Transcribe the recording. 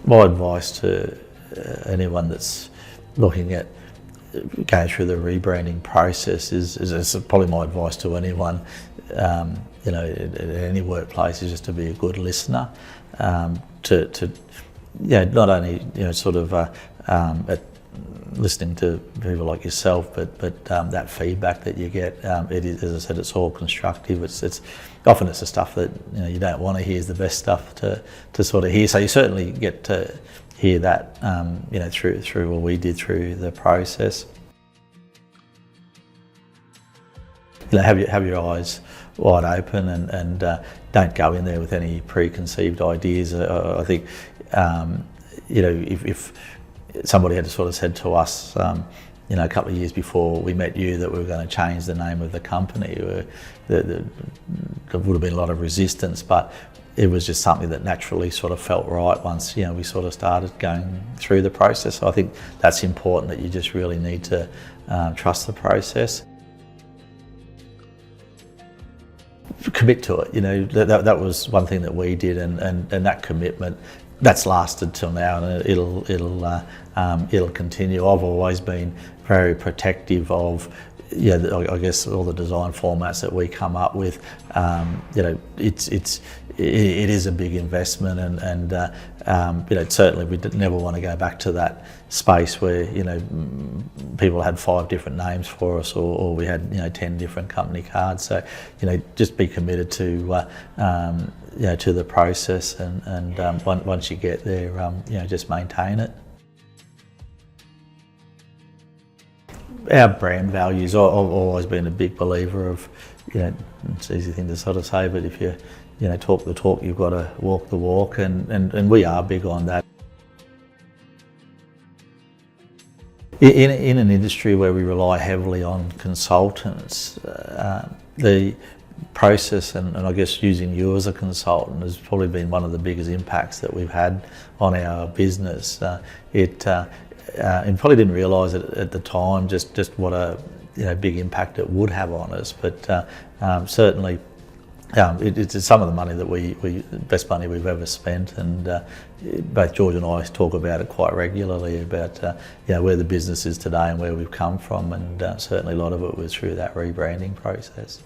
My advice to anyone that's looking at going through the rebranding process is probably my advice to anyone, you know, at any workplace, is just to be a good listener, to not only, you know, sort of at listening to people like yourself, but that feedback that you get, it is, as I said, it's all constructive. It's often the stuff that, you know, you don't want to hear is the best stuff to sort of hear. So you certainly get to hear that, you know, through what we did through the process. You know, have your eyes wide open and don't go in there with any preconceived ideas. I think, you know, if somebody had sort of said to us, you know, a couple of years before we met you that we were going to change the name of the company, there would have been a lot of resistance, but it was just something that naturally sort of felt right once, you know, we sort of started going through the process. So I think that's important, that you just really need to trust the process. Commit to it, you know, that was one thing that we did, and that commitment, that's lasted till now, and it'll continue. I've always been very protective of, you know, I guess all the design formats that we come up with. You know, it is a big investment, and you know, certainly we never want to go back to that space where, you know, people had 5 different names for us, or we had, you know, 10 different company cards. So, you know, just be committed to you know, to the process, and once you get there, you know, just maintain it. Our brand values, I've always been a big believer of, you know, it's an easy thing to sort of say, but if you know, talk the talk, you've got to walk the walk, and we are big on that. In an industry where we rely heavily on consultants, the process, and I guess using you as a consultant, has probably been one of the biggest impacts that we've had on our business. And probably didn't realise it at the time, just what a, you know, big impact it would have on us. But certainly, it's some of the money that best money we've ever spent, and both George and I talk about it quite regularly, about you know, where the business is today and where we've come from, and certainly a lot of it was through that rebranding process.